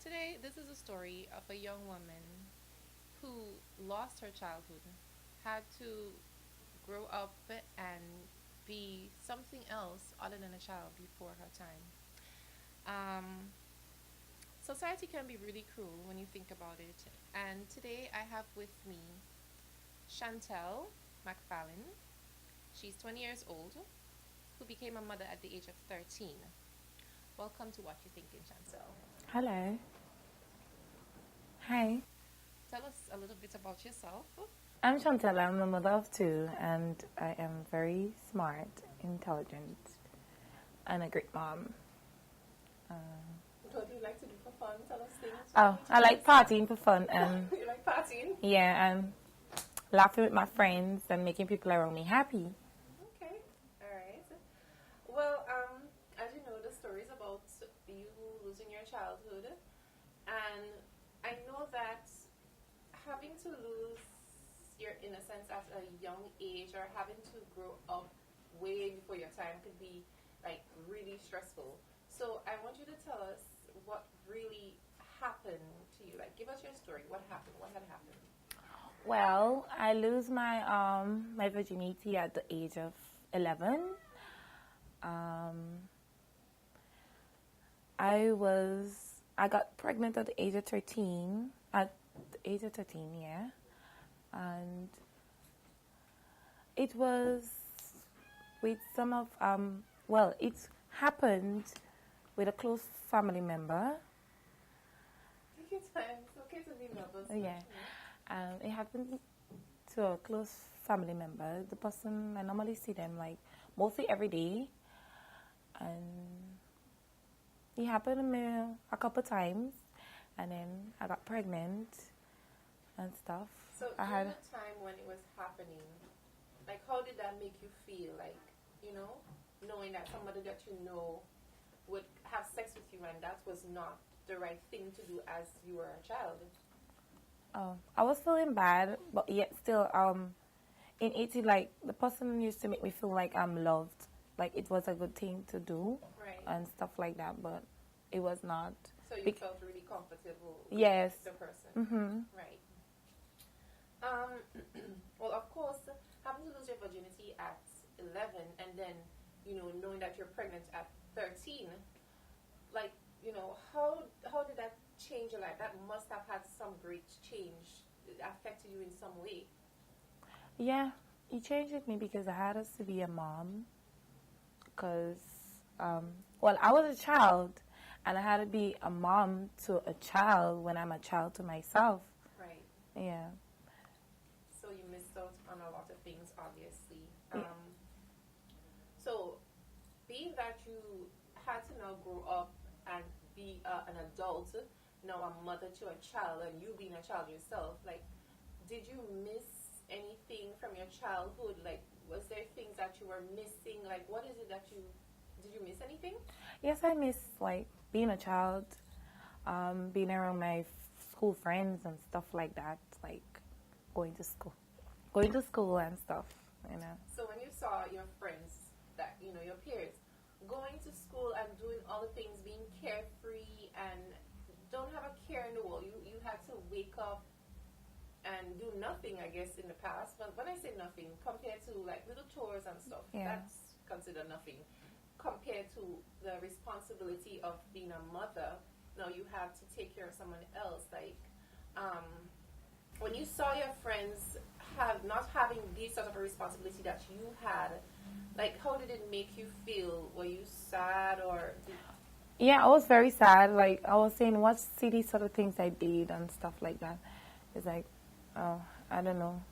today, this is a story of a young woman who lost her childhood, had to grow up and be something else other than a child before her time. Um, Society can be really cruel when you think about it. And today I have with me Shontel McFallon. She's 20 years old, who became a mother at the age of 13. Welcome to What You Thinking, Chantel. Hello. Hi. Tell us a little bit about yourself. I'm Shontel. I'm a mother of two, and I am very smart, intelligent, and a great mom. Uh, What do you like to do for fun? Tell us things. I like partying for fun, and You like partying? yeah, and laughing with my friends and making people around me happy. Okay, all right. Well, as you know, the story is about you losing your childhood, and I know that having to lose your innocence at a young age or having to grow up way before your time could be like really stressful. So I want you to tell us what really happened to you. Like, give us your story. What happened? What had happened? Well, I lose my virginity at the age of 11. Um, I got pregnant at the age of 13. At the age of 13, yeah. And it was with some of it happened with a close family member. Take your time. It's okay to be nervous. Yeah. It happened to a close family member. The person, I normally see them like mostly every day, and it happened to me a couple times, and then I got pregnant and stuff. So I during had the time when it was happening, like how did that make you feel? Like, knowing that somebody that you know would have sex with you and that was not the right thing to do as you were a child. I was feeling bad, but yet still in 18, like the person used to make me feel like I'm loved, like it was a good thing to do Right. and stuff like that, but it was not. So you felt really comfortable with Yes. the person. Mhm. Right. Um, well, of course, having to lose your virginity at 11 and then, knowing that you're pregnant at 13, like, how did that change your life? That must have had some great change. It affected you in some way. Yeah, it changed me because I had us to be a mom. Because, I was a child, and I had to be a mom to a child when I'm a child to myself. Right. Yeah. So you missed out on a lot of things, obviously. Yeah. So being that you had to now grow up and be an adult, now a mother to a child, and you being a child yourself, like, did you miss anything from your childhood? Like, was there things that you were missing? Like, what is it that did you miss anything? Yes, I miss like being a child, being around my school friends and stuff like that, like going to school and stuff. So when you saw your friends, that, your peers, going to school and doing all the things, being carefree and don't have a care in the world, you had to wake up and do nothing, I guess, in the past. But when I say nothing, compared to like little chores and stuff, Yeah. that's considered nothing. Compared to the responsibility of being a mother, now you have to take care of someone else. Like, when you saw your friends not having this sort of a responsibility that you had, like, how did it make you feel? Were you sad or? Yeah, I was very sad. Like I was saying, what silly sort of things I did and stuff like that. It's like, oh, I don't know.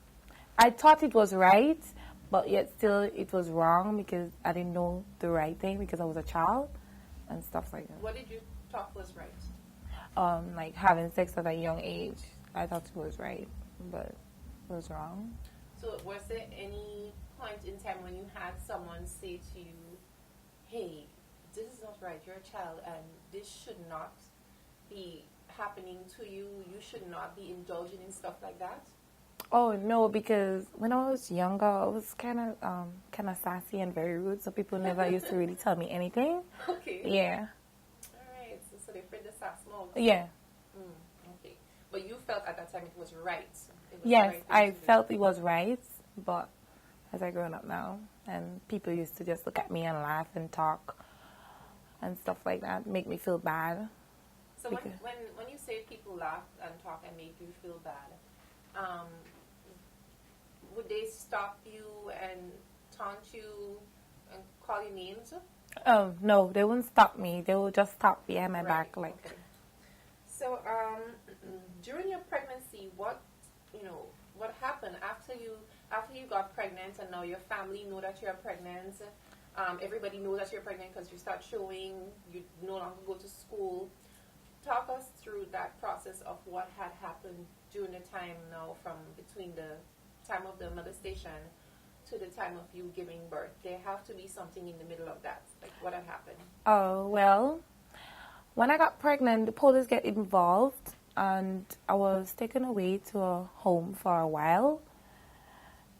I thought it was right, but yet still it was wrong because I didn't know the right thing because I was a child and stuff like that. What did you thought was right? Like having sex at a young age, I thought it was right, but it was wrong. So was there any point in time when you had someone say to you, hey, this is not right, you're a child and this should not be happening to you, you should not be indulging in stuff like that? Oh no, because when I was younger, I was kind of sassy and very rude, so people never used to really tell me anything. Okay. Yeah. All right. So they spread the sass more. Yeah. Okay. But you felt at that time it was right. It was the Yes, right thing I to do. felt it was right, but as I grown up now, and people used to just look at me and laugh and talk and stuff like that, make me feel bad. So Because when you say people laugh and talk and make you feel bad, um, would they stop you and taunt you and call you names? oh no, they wouldn't stop me. They would just stop behind my Right. back, like Okay. So during your pregnancy, what happened after you got pregnant and now your family know that you're pregnant? Everybody knows that you're pregnant because you start showing. You no longer go to school. Talk us through that process of what had happened during the time now from between the time of the molestation to the time of you giving birth. There have to be something in the middle of that. Like what had happened? oh well. When I got pregnant, the police get involved, and I was taken away to a home for a while,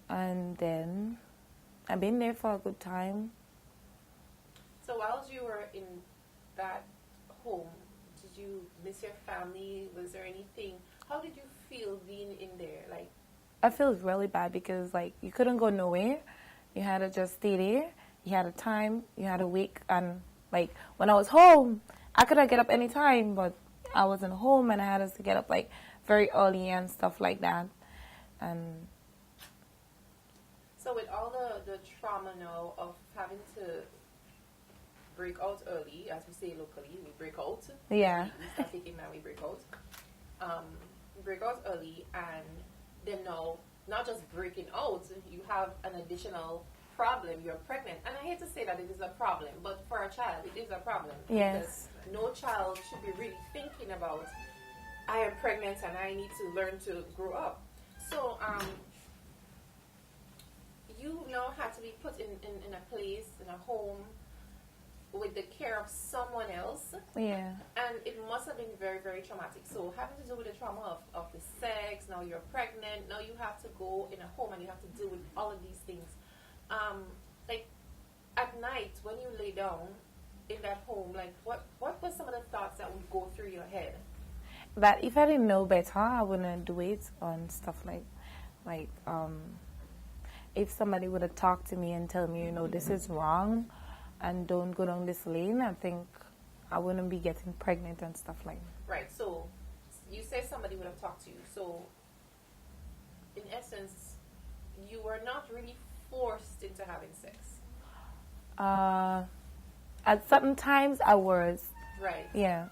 and then I've been there for a good time. So while you were in that home, did you miss your family? Was there anything? How did you feel being in there? Like, I feel really bad because like you couldn't go nowhere. You had to just stay there. You had a time. You had to wake, and like when I was home, I could have get up any time, but I wasn't home and I had to get up like very early and stuff like that. And so with all the trauma now of having to break out early, as we say locally, we break out. yeah, We start taking now, we break out. Break out early, and then now, not just breaking out, you have an additional problem. You're pregnant. And I hate to say that it is a problem, but for a child, it is a problem. yes, Because no child should be really thinking about, I am pregnant and I need to learn to grow up. So, you now had to be put in a place, in a home, with the care of someone else, yeah. and it must have been very, very traumatic. So having to do with the trauma of the sex, now you're pregnant, now you have to go in a home and you have to deal with all of these things. Like at night when you lay down in that home, like what were some of the thoughts that would go through your head? That if I didn't know better, I wouldn't do it on stuff like if somebody would have talked to me and tell me, this is wrong and don't go down this lane, I think I wouldn't be getting pregnant and stuff like that. Right. So you say somebody would have talked to you. So in essence, you were not really forced into having sex. At certain times I was, Right. yeah,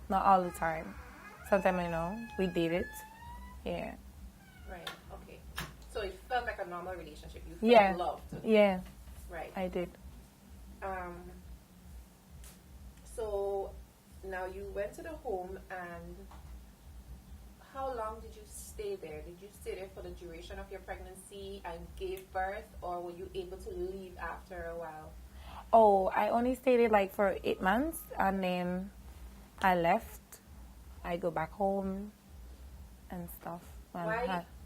not all the time. Sometimes, we did it, yeah. Right. Okay. So it felt like a normal relationship. You felt Yeah. loved. Yeah, Right. I did. So now you went to the home, and how long did you stay there? Did you stay there for the duration of your pregnancy and gave birth, or were you able to leave after a while? Oh, I only stayed there like for 8 months, and then I left. I go back home and stuff. And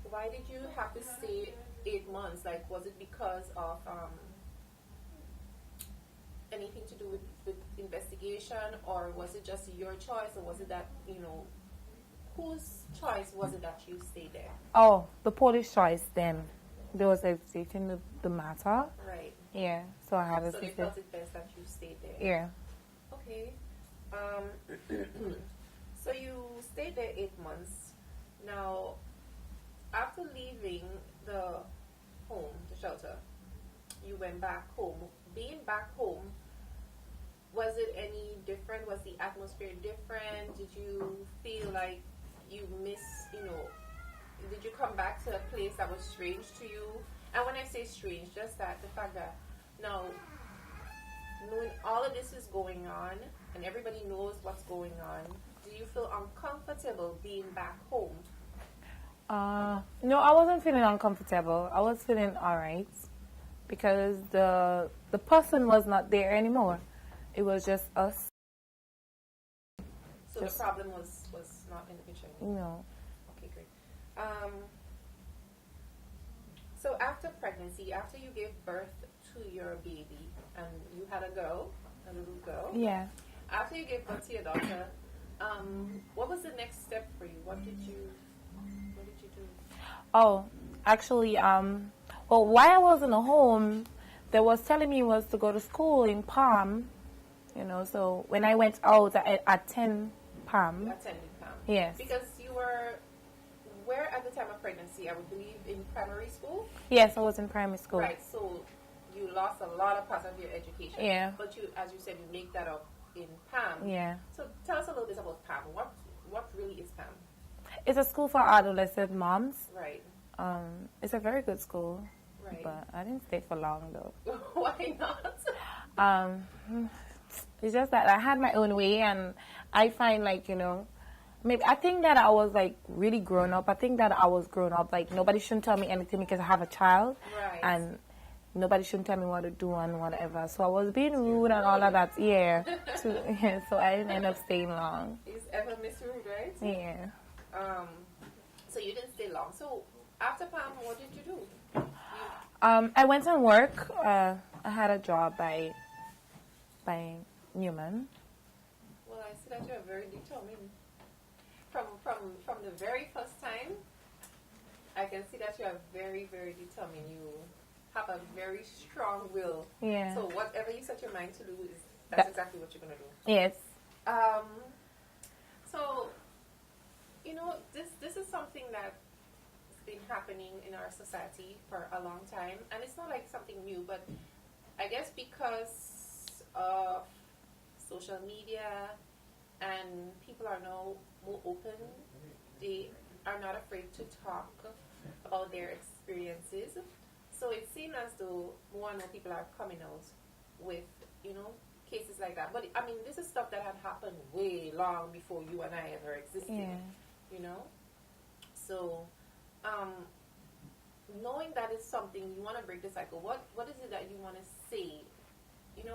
Why did you have to stay 8 months? Like, was it because of anything to do with investigation, or was it just your choice, or was it that whose choice was it that you stayed there? Oh, the police choice then. They was investigating the matter. Right. Yeah, so I had to So stay they there. felt it best that you stayed there. Yeah. Okay. So you stayed there 8 months. Now, after leaving the home, the shelter, you went back home. Being back home, was it any different? Was the atmosphere different? Did you feel like you did you come back to a place that was strange to you? And when I say strange, just that the fact that now, knowing all of this is going on and everybody knows what's going on, do you feel uncomfortable being back home? No, I wasn't feeling uncomfortable. I was feeling alright because the person was not there anymore. It was just us. So the problem was not in the picture anymore. No. Okay, great. So after pregnancy, after you gave birth to your baby, and you had a little girl. Yeah. After you gave birth to your daughter, What was the next step for you? What did you do? Oh, actually, well, while I was in the home, they was telling me was to go to school in Palm, so when I went out, I attend You Palm. attended PAM. Yes. Because you were where at the time of pregnancy? I would believe in primary school. Yes, I was in primary school. Right. So you lost a lot of part of your education. Yeah. But you, as you said, you make that up in PAM. Yeah. So tell us a little bit about PAM. What really is PAM? It's a school for adolescent moms. Right. It's a very good school. Right. But I didn't stay for long though. Why not? It's just that I had my own way, and I find maybe I think that I was like really grown up. I think that I was grown up. Like nobody shouldn't tell me anything because I have a child, Right. and nobody shouldn't tell me what to do and whatever. So I was being rude and all of that. Yeah. So I didn't end up staying long. Is ever Miss Rude, right? Yeah. So you didn't stay long. So after PAM, what did you do? I went and work. I had a job by Newman. Well, I see that you're very determined. From the very first time, I can see that you are very, very determined. You have a very strong will. Yeah. So whatever you set your mind to do that's exactly what you're gonna do. Yes. So this is something that's been happening in our society for a long time, and it's not like something new, but I guess because of social media and people are now more open, they are not afraid to talk about their experiences. So it seems as though more and more people are coming out with, cases like that. But I mean, this is stuff that had happened way long before you and I ever existed. Yeah. So, knowing that is something you want to break the cycle, what is it that you want to say?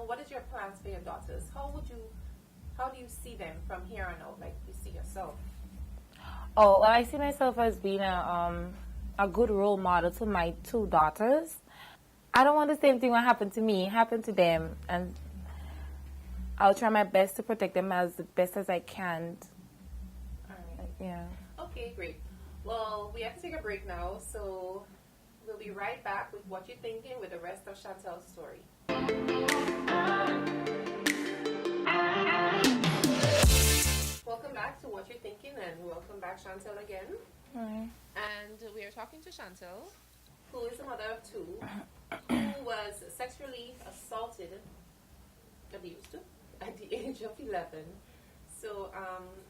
What is your plans for your daughters? How do you see them from here on out? Like you see yourself? Oh, well, I see myself as being a good role model to my two daughters. I don't want the same thing that happened to me happen to them, and I'll try my best to protect them as the best as I can. All right. Yeah. Okay, great. Well, we have to take a break now, so we'll be right back with What You're Thinking with the rest of Shontel's story. Welcome back to What You're Thinking, and welcome back, Shontel, again. Right. And we are talking to Shontel, who is a mother of two, who was sexually abused at the age of 11. So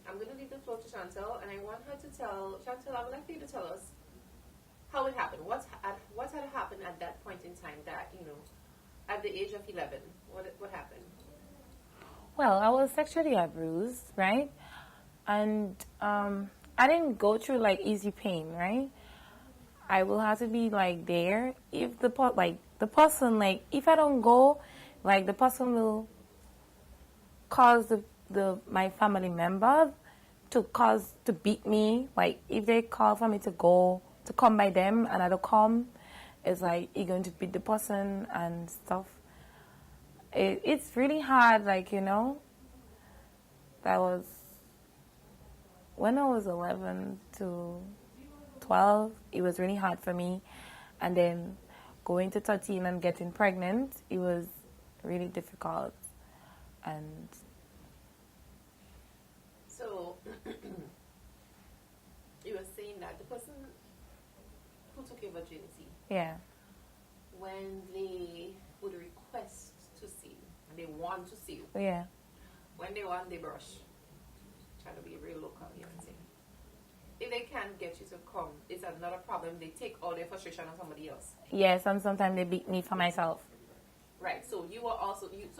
I'm going to leave the floor to Shontel, and I want her to Shontel, I would like for you to tell us how it happened. What had happened at that point in time that, at the age of 11, what happened? Well, I was sexually abused, right? And I didn't go through like easy pain, right? I will have to be like there. If the person, like if I don't go, like the person will cause my family member to beat me. Like if they call for me to come by them and I don't come, it's like you're going to beat the person and stuff. It's really hard, like, that was when I was 11 to 12, it was really hard for me. And then going to 13 and getting pregnant, it was really difficult. And so you were saying that the person who took your virginity, yeah, when they would request to see you, and they want to see you, yeah, when they want, they brush. Trying to be real local here and say, if they can't get you to come, it's another problem. They take all their frustration on somebody else. yes, and sometimes they beat me for myself. Right. So you were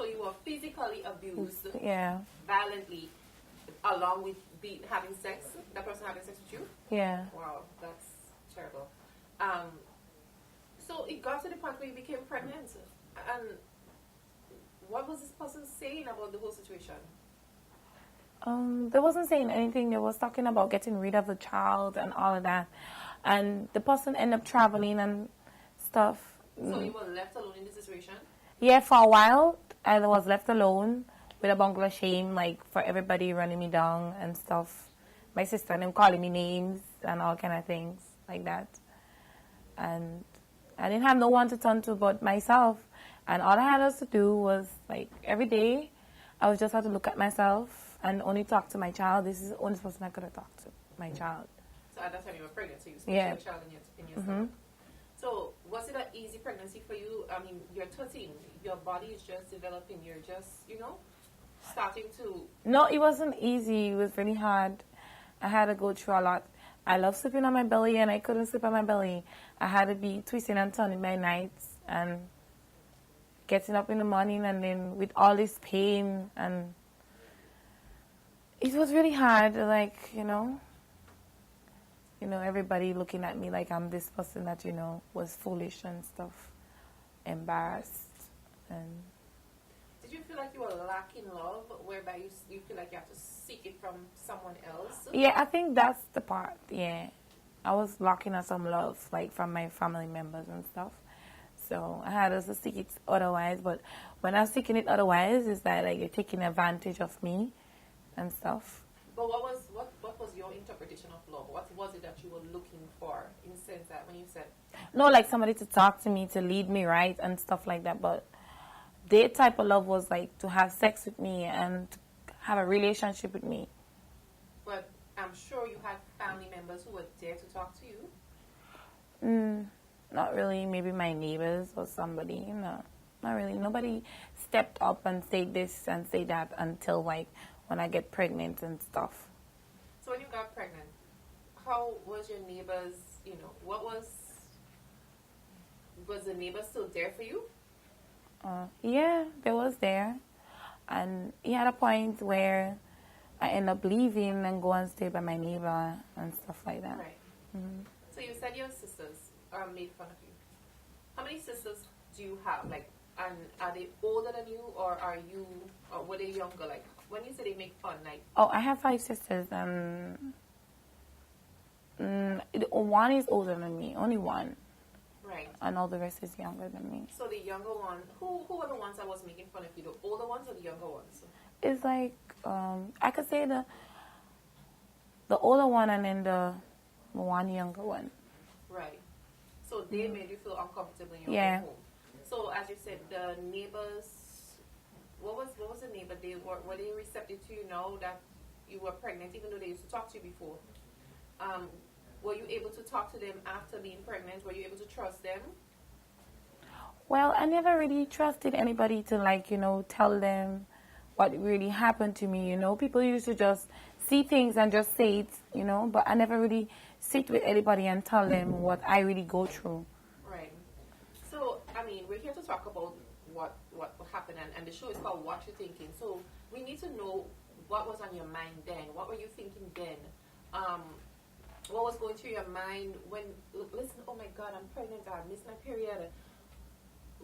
you were physically abused, Yeah, violently, along with having sex. That person having sex with you. yeah. Wow, that's terrible. So it got to the point where you became pregnant, and what was this person saying about the whole situation? They wasn't saying anything. They was talking about getting rid of the child and all of that. And the person ended up traveling and stuff. So you were left alone in this situation? Yeah, for a while, I was left alone with a bungalow of shame, like for everybody running me down and stuff. My sister and them calling me names and all kind of things like that. And I didn't have no one to turn to but myself. And all I had us to do was like every day, I was just had to look at myself and only talk to my child. This is the only person I could have talked to, my child. So at that time you were pregnant, so you spoke to your child in your stomach. So was it an easy pregnancy for you? I mean, you're 13. Your body is just developing. You're just, starting to... No, it wasn't easy. It was really hard. I had to go through a lot. I love sleeping on my belly, and I couldn't sleep on my belly. I had to be twisting and turning my nights and getting up in the morning, and then with all this pain, and it was really hard, like, everybody looking at me like I'm this person that, was foolish and stuff, embarrassed. And did you feel like you were lacking love, whereby you feel like you have to seek it from someone else? Yeah, I think that's the part, yeah. I was lacking on some love, like, from my family members and stuff. So I had to seek it otherwise, but when I was seeking it otherwise, it's that, like, you're taking advantage of me and stuff. But what was your interpretation of love? What was it that you were looking for in the sense that when you said... No, like somebody to talk to me, to lead me right and stuff like that. But their type of love was like to have sex with me and to have a relationship with me. But I'm sure you had family members who were there to talk to you. Not really. Maybe my neighbors or somebody. No, not really. Nobody stepped up and said this and say that until like when I get pregnant and stuff. So when you got pregnant, how was your neighbors, what was the neighbor still there for you? Yeah, they was there. And he had a point where I ended up leaving and go and stay by my neighbor and stuff like that. Right. Mm-hmm. So you said your sisters made fun of you. How many sisters do you have? Like, and are they older than you, or were they younger? Like, when you say they make fun, like... Oh, I have 5 sisters, and one is older than me, only one. Right. And all the rest is younger than me. So the younger one, who were the ones that was making fun of you? The older ones or the younger ones? It's like, I could say the older one and then the one younger one. Right. So they made you feel uncomfortable in your own home. So as you said, the neighbors, what was the neighbor? Were they receptive to you now that you were pregnant, even though they used to talk to you before? Were you able to talk to them after being pregnant? Were you able to trust them? Well, I never really trusted anybody to, like, tell them what really happened to me, People used to just see things and just say it, but I never really sit with anybody and tell them what I really go through. Right. So, I mean, we're here to talk about what happened, and the show is called What You Thinking. So we need to know what was on your mind then. What were you thinking then? What was going through your mind when, listen, oh my God, I'm pregnant, I missed my period.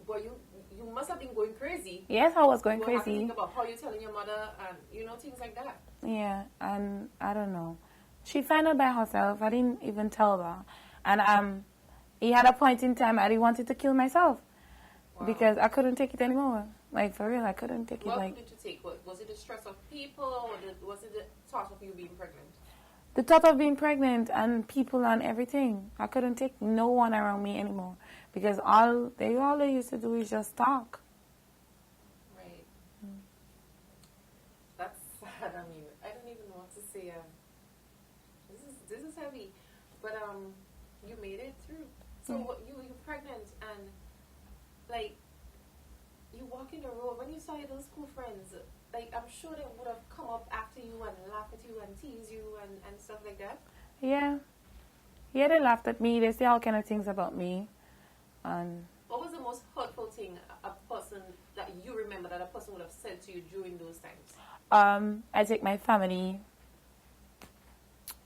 Were you must have been going crazy. Yes, I was going you crazy. Have to think about how you're telling your mother and, things like that. Yeah, and I don't know. She found out by herself. I didn't even tell her. And he had a point in time I wanted to kill myself. Wow. Because I couldn't take it anymore. Like, for real, I couldn't take it. What couldn't you take? Was it the stress of people, or was it the thought of you being pregnant? The thought of being pregnant and people and everything. I couldn't take no one around me anymore. Because all they used to do is just talk. Right. That's sad. I mean, I don't even know what to say. This is heavy. But you made it through. So you're pregnant, and like you walk in the road, when you saw your little school friends, like, I'm sure they would have come up after you and laugh at you and tease you and stuff like that. Yeah. Yeah, they laughed at me. They say all kind of things about me. And what was the most hurtful thing a person that you remember that a person would have said to you during those times? I take my family.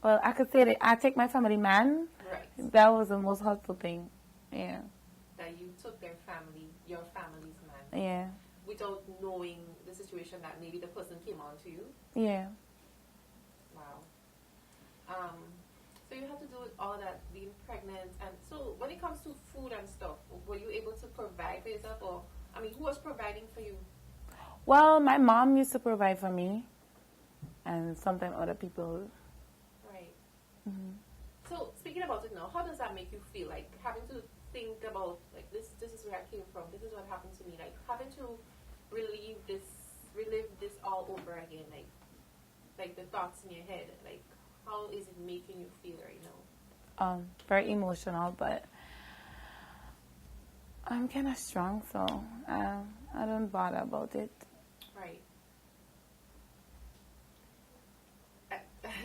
Well, I could say that I take my family man. Right. That was the most hurtful thing. Yeah. That you took your family's man. Yeah. Without knowing the situation that maybe the person came on to you. Yeah. Wow. So you had to do with all that, being pregnant, and so when it comes to food and stuff, were you able to provide for yourself, or, I mean, who was providing for you? Well, my mom used to provide for me, and sometimes other people. Right. Hmm. So speaking about it now, how does that make you feel? Like having to think about like this is where I came from. This is what happened to me. Like having to relive this all over again. Like the thoughts in your head. Like how is it making you feel right now? Very emotional, but I'm kind of strong, so I don't bother about it. Right.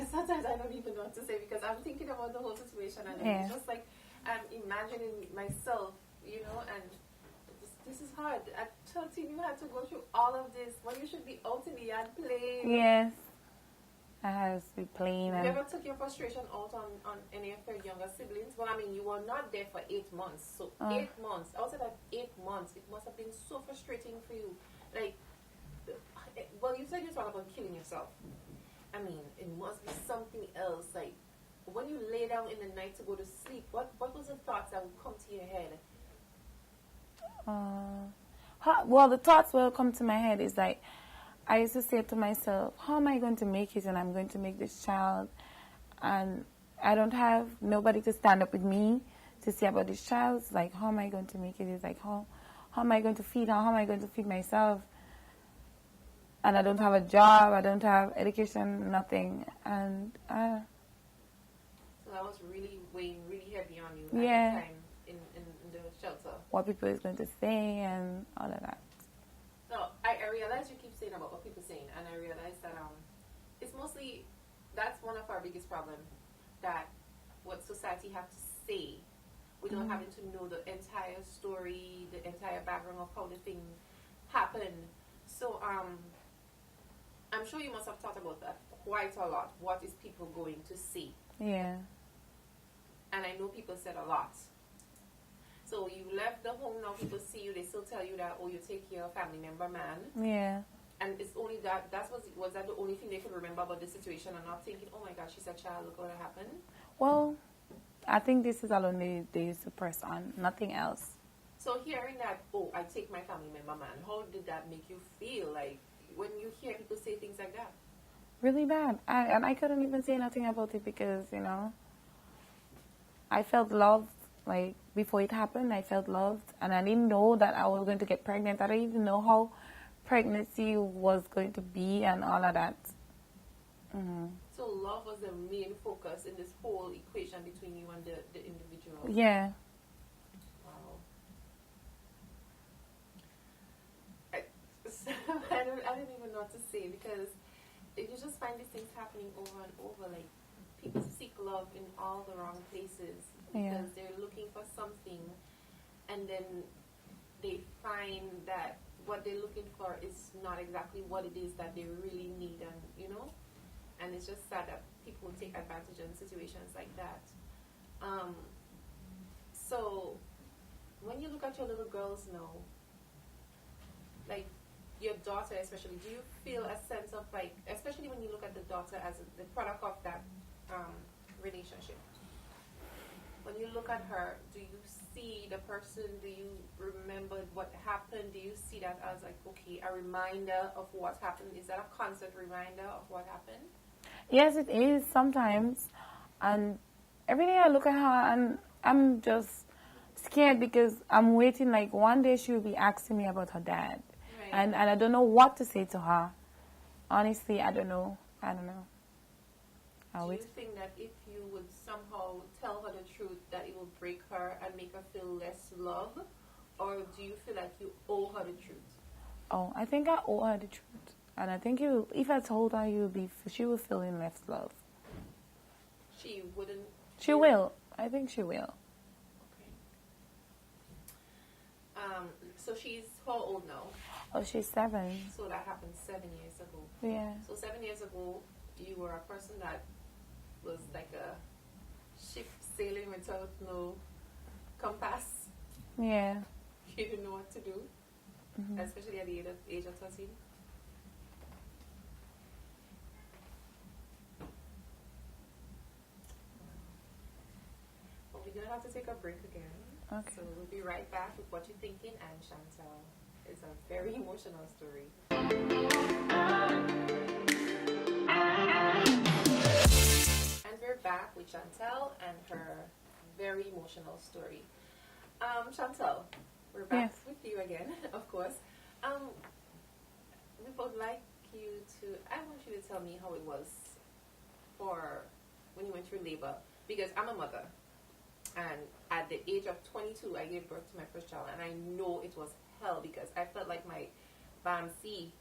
Sometimes I don't even know what to say because I'm thinking about the whole situation and Yeah. it's just like I'm imagining myself, and this is hard. At 13, you had to go through all of this when you should be out in the yard playing. Yes, I have to be playing. You ever took your frustration out on any of your younger siblings? Well, I mean, you were not there for 8 months. So 8 months, outside of 8 months, it must have been so frustrating for you. Like, well, you said you thought about killing yourself. I mean, it must be something else. Like, when you lay down in the night to go to sleep, what was the thoughts that would come to your head? Well, the thoughts will come to my head is like, I used to say to myself, how am I going to make it? And I'm going to make this child. And I don't have nobody to stand up with me to say about this child. It's like, how am I going to make it? It's like, how am I going to feed her? How am I going to feed myself? And I don't have a job. I don't have education, nothing. And So that was really weighing really heavy on you yeah, at the time in the shelter. what people is going to say and all of that. So I realize you keep saying about what people are saying, and I realize that it's mostly that's one of our biggest problems, that what society have to say without having to know the entire story, the entire background of how the thing happened. So I'm sure you must have thought about that quite a lot. What is people going to say? Yeah. And I know people said a lot. So you left the home, now people see you, they still tell you that, oh, you take care of a family member, man. Yeah. And it's only that, was that the only thing they could remember about the situation and not thinking, oh my God, she's a child, look what happened? Well, I think this is alone they used to press on, nothing else. So hearing that, oh, I take my family member, man, how did that make you feel? Like, when you hear people say things like that? Really bad. And I couldn't even say nothing about it because, I felt loved. Like, before it happened, I felt loved. And I didn't know that I was going to get pregnant. I didn't even know how pregnancy was going to be and all of that. Mm-hmm. So love was the main focus in this whole equation between you and the individual. Yeah. Wow. I don't even know what to say because you just find these things happening over and over. Like, people seek love in all the wrong places because they're looking for something, and then they find that what they're looking for is not exactly what it is that they really need, and it's just sad that people take advantage in situations like that. So when you look at your little girls now, like your daughter especially, do you feel a sense of, like, especially when you look at the daughter as the product of that relationship, when you look at her, do you see the person? Do you remember what happened? Do you see that as, like, okay, a reminder of what happened? Is that a constant reminder of what happened? Yes, it is sometimes. And every day I look at her and I'm just scared because I'm waiting, like, one day she'll be asking me about her dad. Right. And I don't know what to say to her. Honestly, I don't know. Do you think that if you would somehow tell her the truth, that it will break her and make her feel less loved? Or do you feel like you owe her the truth? Oh, I think I owe her the truth. And I think if I told her, she will feel in less love. She wouldn't? She will. I think she will. Okay. So she's how old now? Oh, she's 7. So that happened 7 years ago. Yeah. So 7 years ago, you were a person that was like a ship sailing without no compass. Yeah. You didn't know what to do, especially at the age of 13. Well, we're going to have to take a break again. Okay. So we'll be right back with What You're Thinking and Shontel. It's a very emotional story. And we're back with Shontel and her very emotional story. Shontel, we're back Yes. with you again, of course. Um, we would like you to, I want you to tell me how it was for when you went through labor, because I'm a mother. And at the age of 22, I gave birth to my first child, and I know it was hell because I felt like my BAMC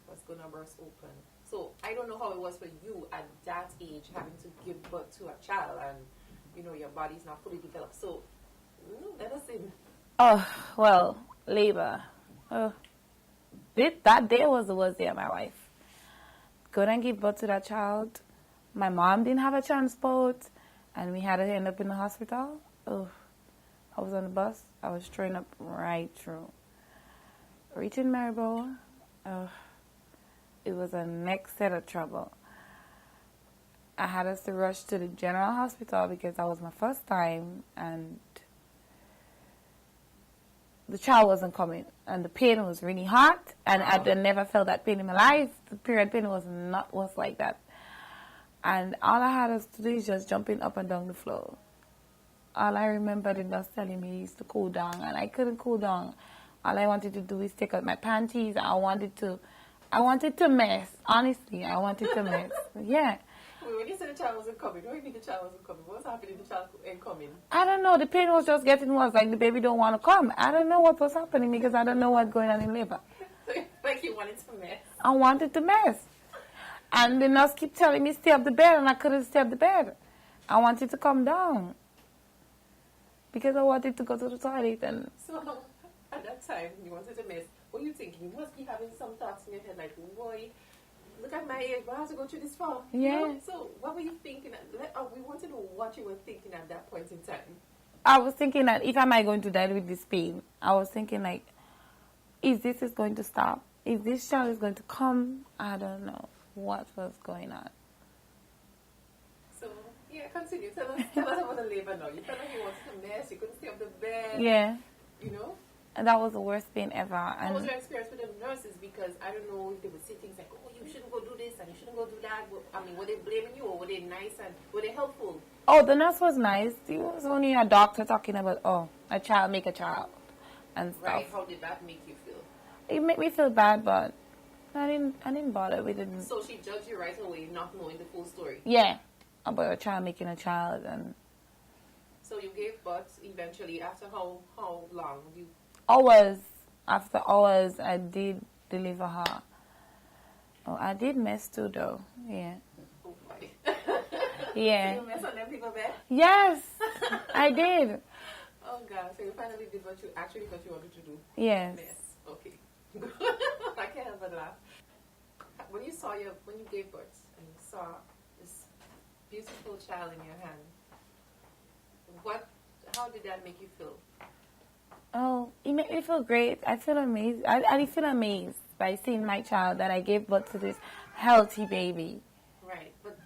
was going to burst open. So I don't know how it was for you at that age, having to give birth to a child, and your body's not fully developed. So let us in. Oh, well, labor. Oh, that day was the worst day of my life. Couldn't give birth to that child. My mom didn't have a transport, and we had to end up in the hospital. Oh, I was on the bus. I was throwing up right through. Reaching Maribor, oh, it was a next set of trouble. I had us to rush to the general hospital because that was my first time, and the child wasn't coming, and the pain was really hot, and I'd never felt that pain in my life. The period pain was like that. And all I had us to do is just jumping up and down the floor. All I remember the nurse telling me is to cool down, and I couldn't cool down. All I wanted to do is take out my panties. I wanted to mess. Honestly, I wanted to mess. Yeah. When you said the child wasn't coming, what do you mean the child wasn't coming? What was happening? The child ain't coming. I don't know. The pain was just getting worse. Like the baby don't want to come. I don't know what was happening because I don't know what's going on in labor. Like you wanted to mess. I wanted to mess. And the nurse kept telling me stay up the bed, and I couldn't stay up the bed. I wanted to come down because I wanted to go to the toilet. And so at that time, you wanted to mess. What are you thinking? You must be having some thoughts in your head like, boy, look at my age. Why have to go through this far? Yeah. So what were you thinking? We want to know what you were thinking at that point in time. I was thinking that if am I going to die with this pain? I was thinking like, if this is going to stop, if this child is going to come, I don't know what was going on. So yeah, continue. Tell us about the labor now. You felt like you wanted to mess. You couldn't stay up the bed. Yeah. And that was the worst pain ever. And what was your experience with the nurses? Because I don't know if they would say things like, oh, you shouldn't go do this and you shouldn't go do that. I mean, were they blaming you or were they nice and were they helpful? Oh, the nurse was nice. He was only a doctor talking about, a child make a child and stuff. Right. How did that make you feel? It made me feel bad, but I didn't bother with it. So she judged you right away, not knowing the full story. Yeah, about a child making a child, and so you gave birth eventually. After how long? Hours. After hours, I did deliver her. Oh, I did mess too, though. Yeah. Oh boy. Yeah. So you mess on them people there? Yes, I did. Oh God! So you finally did what you actually thought you wanted to do. Yes. Mess. Okay. I can't help but laugh. When you gave birth and you saw this beautiful child in your hand, how did that make you feel? Oh, it made me feel great. I feel amazed. I feel amazed by seeing my child that I gave birth to this healthy baby. Right, but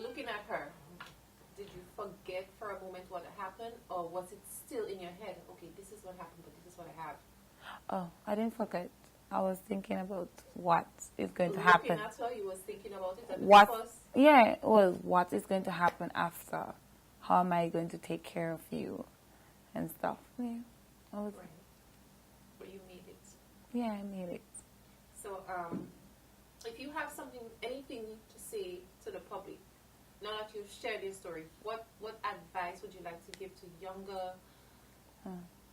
looking at her, did you forget for a moment what happened, or was it still in your head? Okay, this is what happened, but this is what I have. Oh, I didn't forget. I was thinking about what is going to happen. Looking at her, you was thinking about it. Yeah, it was what is going to happen after. How am I going to take care of you, and stuff. Yeah, right. But you made it. Yeah, I made it. So, if you have anything to say to the public, now that you've shared your story, what advice would you like to give to younger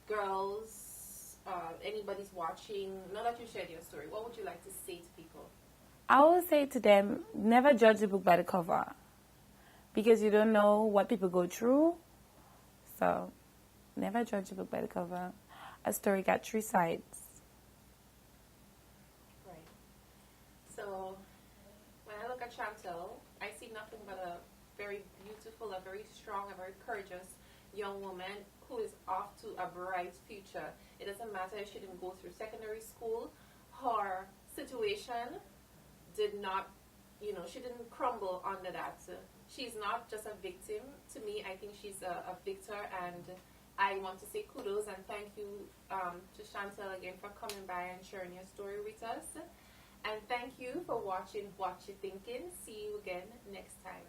girls, anybody's watching, now that you shared your story, what would you like to say to people? I would say to them, never judge a book by the cover, because you don't know what people go through. So, never judge a book by the cover. A story got 3 sides. Right. So, when I look at Shontel, I see nothing but a very beautiful, a very strong, a very courageous young woman who is off to a bright future. It doesn't matter if she didn't go through secondary school. Her situation did not, she didn't crumble under that. She's not just a victim. To me, I think she's a victor, and I want to say kudos and thank you to Shontel again for coming by and sharing your story with us. And thank you for watching What You Thinking. See you again next time.